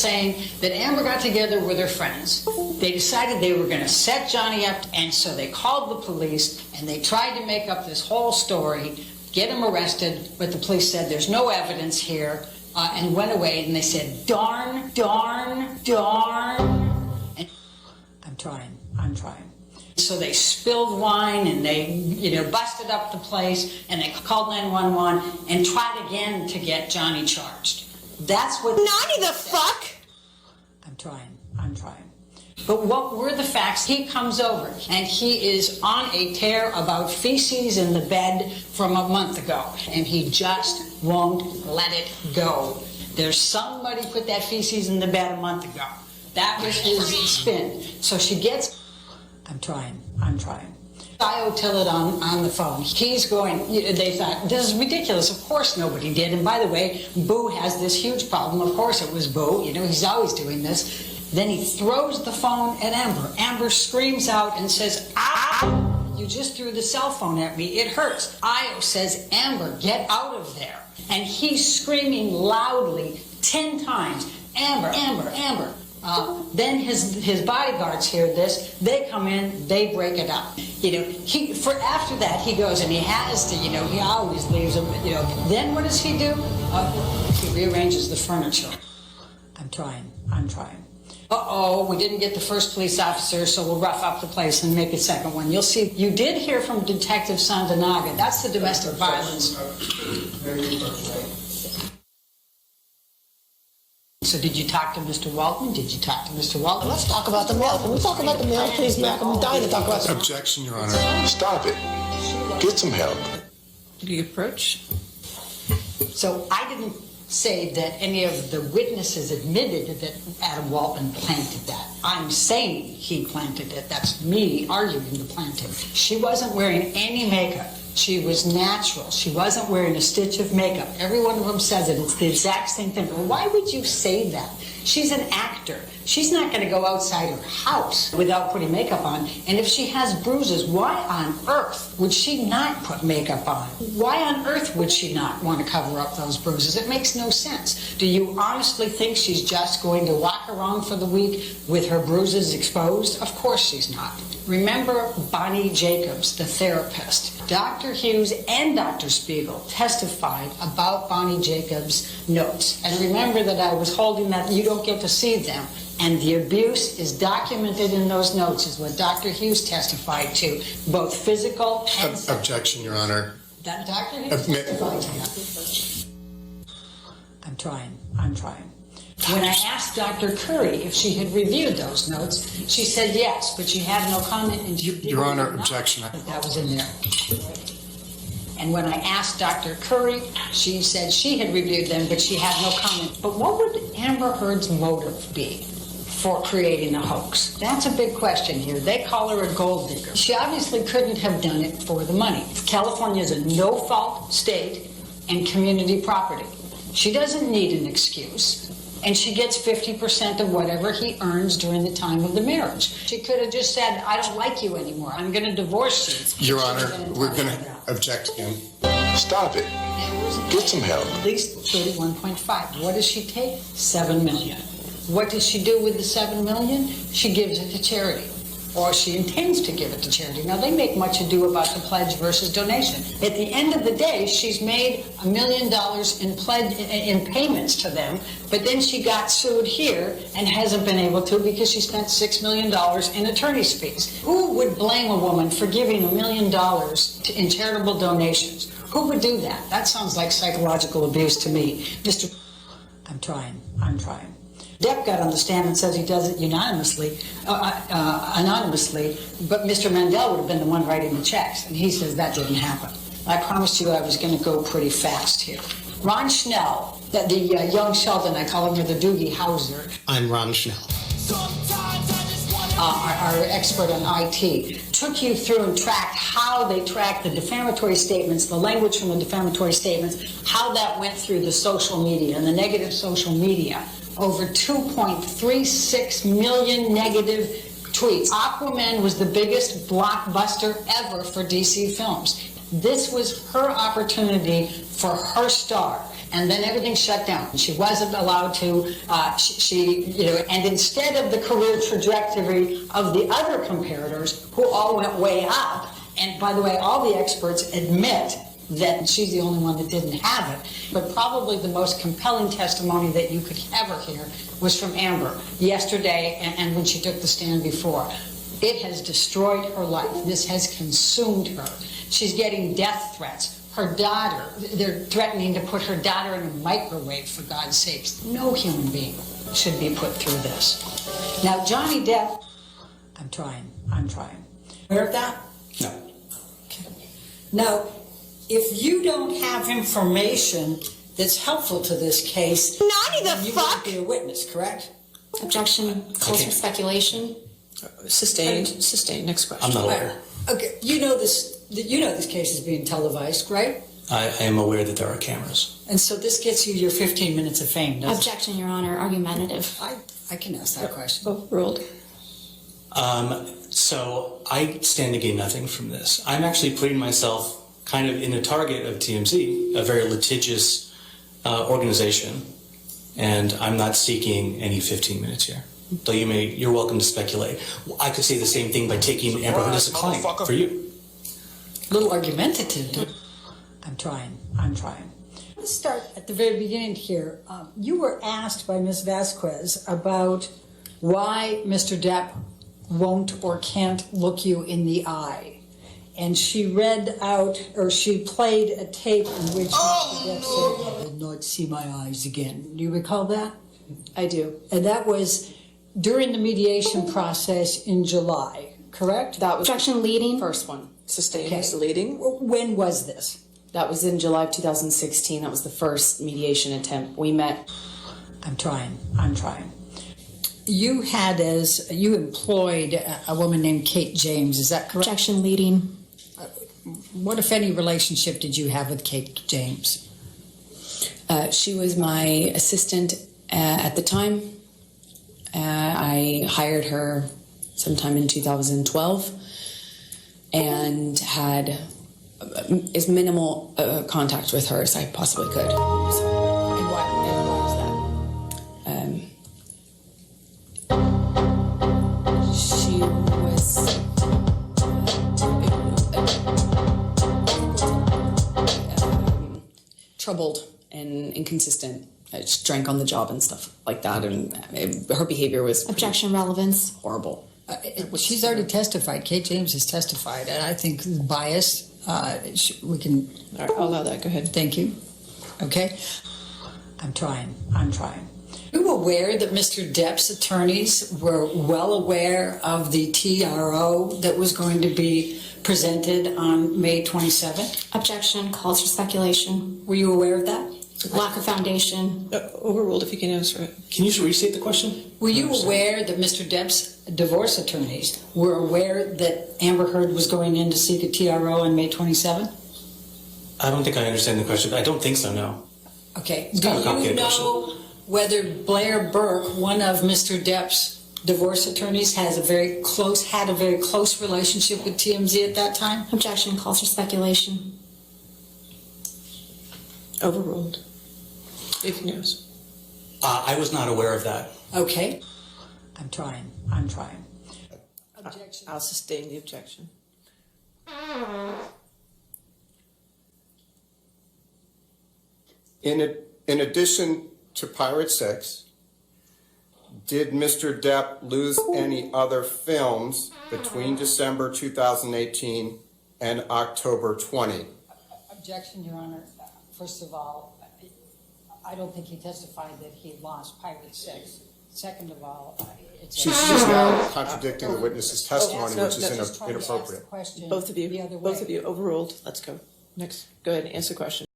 saying that Amber got together with her friends. They decided they were going to set Johnny up, and so they called the police, and they tried to make up this whole story, get him arrested, but the police said there's no evidence here, and went away, and they said, darn. And I'm trying. So they spilled wine, and they, busted up the place, and they called 911 and tried again to get Johnny charged. That's what... Naughty the fuck! I'm trying. But what were the facts? He comes over, and he is on a tear about feces in the bed from a month ago, and he just won't let it go. There's somebody put that feces in the bed a month ago. That was his spin. So she gets... I'm trying. I tell it on the phone. He's going, they thought, this is ridiculous. Of course nobody did. And by the way, Boo has this huge problem. Of course it was Boo. He's always doing this. Then he throws the phone at Amber. Amber screams out and says, ow, you just threw the cell phone at me. It hurts. Io says, Amber, get out of there. And he's screaming loudly 10 times, Amber. Then his bodyguards hear this. They come in. They break it up. After that, he goes and he has to. He always leaves them. Then what does he do? He rearranges the furniture. I'm trying. Uh-oh, we didn't get the first police officer, so we'll rough up the place and make a second one. You'll see. You did hear from Detective Sandanaga. That's the domestic violence. So did you talk to Mr. Walton? Let's talk about the mail. Can we talk about the mail, please, Mac? I'm dying to talk about it. Objection, Your Honor. Stop it. Get some help. Did he approach? So I didn't say that any of the witnesses admitted that Adam Walton planted that. I'm saying he planted it. That's me arguing the planting. She wasn't wearing any makeup. She was natural. She wasn't wearing a stitch of makeup. Every one of them says it. It's the exact same thing. Well, why would you say that? She's an actor. She's not going to go outside her house without putting makeup on. And if she has bruises, why on earth would she not put makeup on? Why on earth would she not want to cover up those bruises? It makes no sense. Do you honestly think she's just going to walk around for the week with her bruises exposed? Of course she's not. Remember Bonnie Jacobs, the therapist. Dr. Hughes and Dr. Spiegel testified about Bonnie Jacobs' notes. And remember that I was holding that. You don't get to see them. And the abuse is documented in those notes, is what Dr. Hughes testified to, both physical and sexual. Objection, Your Honor. That Dr. Hughes testified to that. I'm trying. When I asked Dr. Curry if she had reviewed those notes, she said yes, but she had no comment. And Your Honor, objection. That was in there. And when I asked Dr. Curry, she said she had reviewed them, but she had no comment. But what would Amber Heard's motive be for creating the hoax? That's a big question here. They call her a gold digger. She obviously couldn't have done it for the money. California is a no-fault state and community property. She doesn't need an excuse. And she gets 50% of whatever he earns during the time of the marriage. She could have just said, I don't like you anymore. I'm going to divorce you. Your Honor, we're going to object again. Stop it. Get some help. At least 31.5. What does she take? $7 million. What does she do with the $7 million? She gives it to charity. Or she intends to give it to charity. Now, they make much ado about the pledge versus donation. At the end of the day, she's made $1 million in payments to them, but then she got sued here and hasn't been able to because she spent $6 million in attorney's fees. Who would blame a woman for giving $1 million in charitable donations? Who would do that? That sounds like psychological abuse to me. I'm trying. Depp got on the stand and says he does it anonymously, but Mr. Mandel would have been the one writing the checks, and he says that didn't happen. I promised you I was going to go pretty fast here. Ron Schnell, the young Sheldon, I call him the Doogie Howser. I'm Ron Schnell. Our expert on IT, took you through and tracked how they tracked the defamatory statements, the language from the defamatory statements, how that went through the social media and the negative social media. Over 2.36 million negative tweets. Aquaman was the biggest blockbuster ever for DC Films. This was her opportunity for her star. and then everything shut down. She wasn't allowed to, and instead of the career trajectory of the other comparators who all went way up, and by the way, all the experts admit that she's the only one that didn't have it. But probably the most compelling testimony that you could ever hear was from Amber yesterday and when she took the stand before. It has destroyed her life. This has consumed her. She's getting death threats. Her daughter, they're threatening to put her daughter in a microwave, for God's sakes. No human being should be put through this. Now, Johnny Depp, I'm trying. Aware of that? No. Okay. Now, if you don't have information that's helpful to this case, Nani the you fuck? won't be a witness, correct? Objection. Calls for speculation. Sustained. Next question. I'm not aware. Okay, you know this case is being televised, right? I am aware that there are cameras. And so this gets you your 15 minutes of fame, doesn't Objection, Your Honor. Argumentative. I can ask that question. Overruled. So I stand to gain nothing from this. I'm actually putting myself kind of in a target of TMZ, a very litigious organization, and I'm not seeking any 15 minutes here. Though you're welcome to speculate. I could say the same thing by taking Amber Heard as a client for you. A little argumentative. I'm trying. Let's start at the very beginning here. You were asked by Ms. Vasquez about why Mr. Depp won't or can't look you in the eye. And she read out, or she played a tape in which Mr. Depp said, "I will not see my eyes again." Do you recall that? I do. And that was during the mediation process in July, correct? That was Objection leading. first one. Sustained Okay. was the leading. When was this? That was in July of 2016. That was the first mediation attempt. We met. I'm trying. You employed a woman named Kate James, is that correct? Objection leading. What, if any, relationship did you have with Kate James? She was my assistant at the time. I hired her sometime in 2012 and had as minimal contact with her as I possibly could. And what was that? She was troubled and inconsistent. She drank on the job and stuff like that, and her behavior was Objection relevance. horrible. She's already testified. Kate James has testified, and I think bias. We can. All right, I'll allow that. Go ahead. Thank you. Okay. I'm trying. Are you aware that Mr. Depp's attorneys were well aware of the TRO that was going to be presented on May 27th? Objection. Calls for speculation. Were you aware of that? Lack of foundation. Overruled if you can answer it. Can you restate the question? Were you aware that Mr. Depp's divorce attorneys were aware that Amber Heard was going in to seek a TRO on May 27th? I don't think I understand the question. I don't think so, no. Okay. It's Do kind of a you complicated know whether Blair Burke, one of Mr. Depp's divorce attorneys, had a very close relationship with TMZ at that time? Objection. Calls for speculation. Overruled. If he knows. I was not aware of that. Okay. I'm trying. Objection. I'll sustain the objection. In addition to Pirate 6, did Mr. Depp lose any other films between December 2018 and October 20? Objection, Your Honor. First of all, I don't think he testified that he lost Pirate 6. Second of all, it's She's now contradicting the witness's testimony, which is inappropriate. Both of you. The other way. Overruled. Let's go. Next. Go ahead and answer the question.